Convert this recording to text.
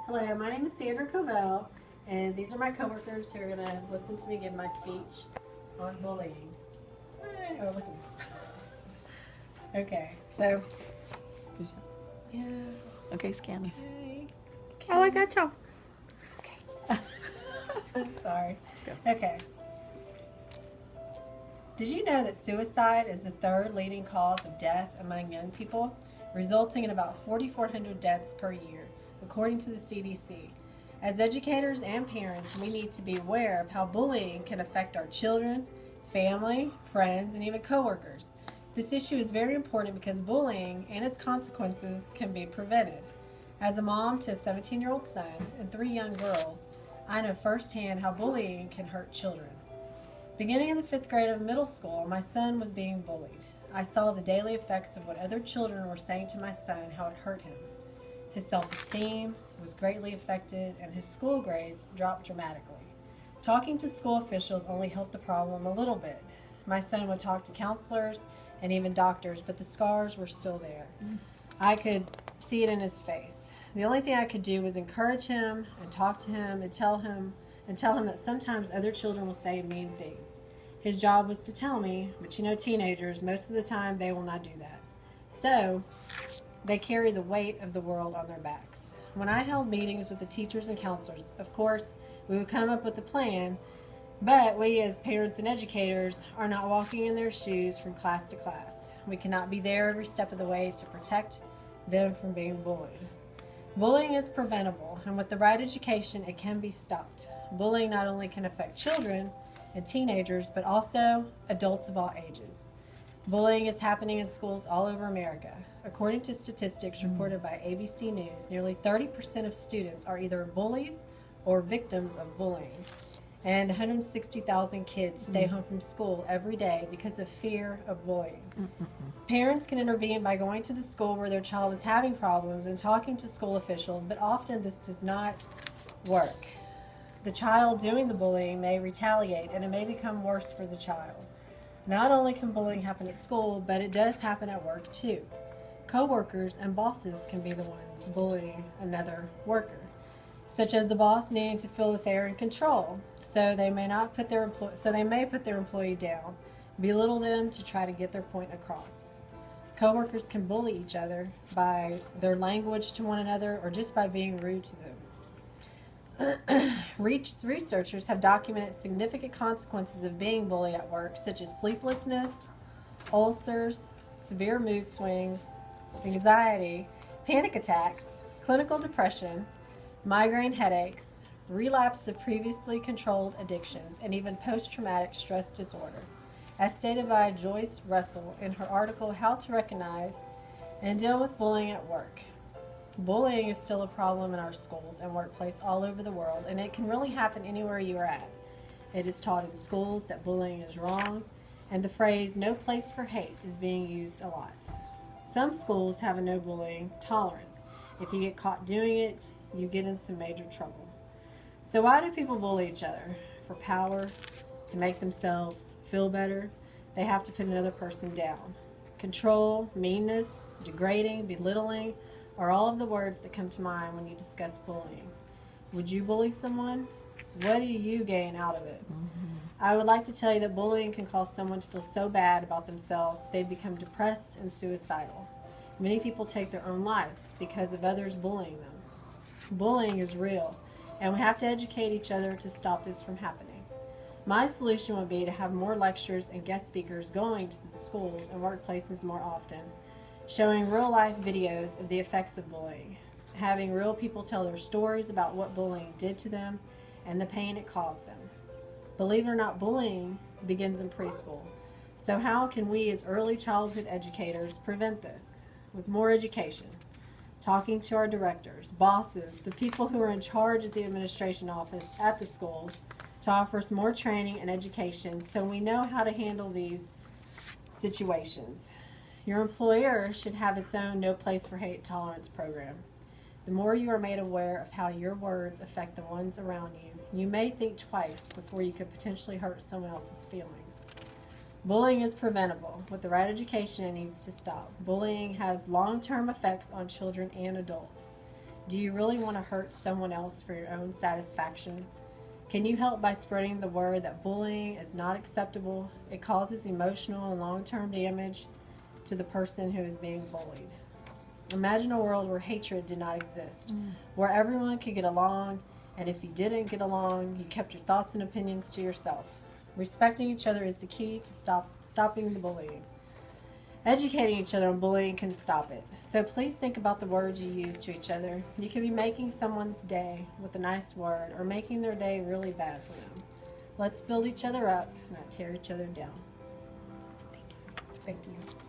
Hello, my name is Sandra Covel, and these are my coworkers who are going to listen to me give my speech on bullying. Oh, look at me. Okay, so. Yes. Okay, scan us. Okay. Oh, I got y'all. Sorry. Just go. Okay. Did you know that suicide is the third leading cause of death among young people, resulting in about 4,400 deaths per year, according to the CDC? As educators and parents, we need to be aware of how bullying can affect our children, family, friends, and even coworkers. This issue is very important because bullying and its consequences can be prevented. As a mom to a 17-year-old son and 3 young girls, I know firsthand how bullying can hurt children. Beginning in the 5th grade of middle school, my son was being bullied. I saw the daily effects of what other children were saying to my son, how it hurt him. His self-esteem was greatly affected, and his school grades dropped dramatically. Talking to school officials only helped the problem a little bit. My son would talk to counselors and even doctors, but the scars were still there. I could see it in his face. The only thing I could do was encourage him and talk to him and tell him that sometimes other children will say mean things. His job was to tell me, but you know, teenagers, most of the time they will not do that. So they carry the weight of the world on their backs. When I held meetings with the teachers and counselors, of course, we would come up with a plan, but we as parents and educators are not walking in their shoes from class to class. We cannot be there every step of the way to protect them from being bullied. Bullying is preventable, and with the right education, it can be stopped. Bullying not only can affect children and teenagers, but also adults of all ages. Bullying is happening in schools all over America. According to statistics reported by ABC News, nearly 30% of students are either bullies or victims of bullying. And 160,000 kids stay home from school every day because of fear of bullying. Parents can intervene by going to the school where their child is having problems and talking to school officials, but often this does not work. The child doing the bullying may retaliate, and it may become worse for the child. Not only can bullying happen at school, but it does happen at work too. Co-workers and bosses can be the ones bullying another worker, such as the boss needing to feel that they are in control, so they may put their employee down, belittle them to try to get their point across. Coworkers can bully each other by their language to one another or just by being rude to them. Researchers have documented significant consequences of being bullied at work, such as sleeplessness, ulcers, severe mood swings, anxiety, panic attacks, clinical depression, migraine headaches, relapse of previously controlled addictions, and even post-traumatic stress disorder, as stated by Joyce Russell in her article, How to Recognize and Deal with Bullying at Work. Bullying is still a problem in our schools and workplace all over the world, and it can really happen anywhere you are at. It is taught in schools that bullying is wrong, and the phrase "no place for hate" is being used a lot. Some schools have a no bullying tolerance. If you get caught doing it, you get in some major trouble. So why do people bully each other? For power, to make themselves feel better. They have to put another person down. Control, meanness, degrading, belittling are all of the words that come to mind when you discuss bullying. Would you bully someone? What do you gain out of it? I would like to tell you that bullying can cause someone to feel so bad about themselves that they become depressed and suicidal. Many people take their own lives because of others bullying them. Bullying is real, and we have to educate each other to stop this from happening. My solution would be to have more lectures and guest speakers going to the schools and workplaces more often, showing real-life videos of the effects of bullying, having real people tell their stories about what bullying did to them and the pain it caused them. Believe it or not, bullying begins in preschool. So how can we as early childhood educators prevent this? With more education, talking to our directors, bosses, the people who are in charge at the administration office at the schools to offer us more training and education so we know how to handle these situations. Your employer should have its own No Place for Hate tolerance program. The more you are made aware of how your words affect the ones around you, you may think twice before you could potentially hurt someone else's feelings. Bullying is preventable. With the right education, it needs to stop. Bullying has long-term effects on children and adults. Do you really want to hurt someone else for your own satisfaction? Can you help by spreading the word that bullying is not acceptable? It causes emotional and long-term damage to the person who is being bullied. Imagine a world where hatred did not exist, where everyone could get along, and if you didn't get along, you kept your thoughts and opinions to yourself. Respecting each other is the key to stopping the bullying. Educating each other on bullying can stop it. So please think about the words you use to each other. You could be making someone's day with a nice word or making their day really bad for them. Let's build each other up, not tear each other down. Thank you.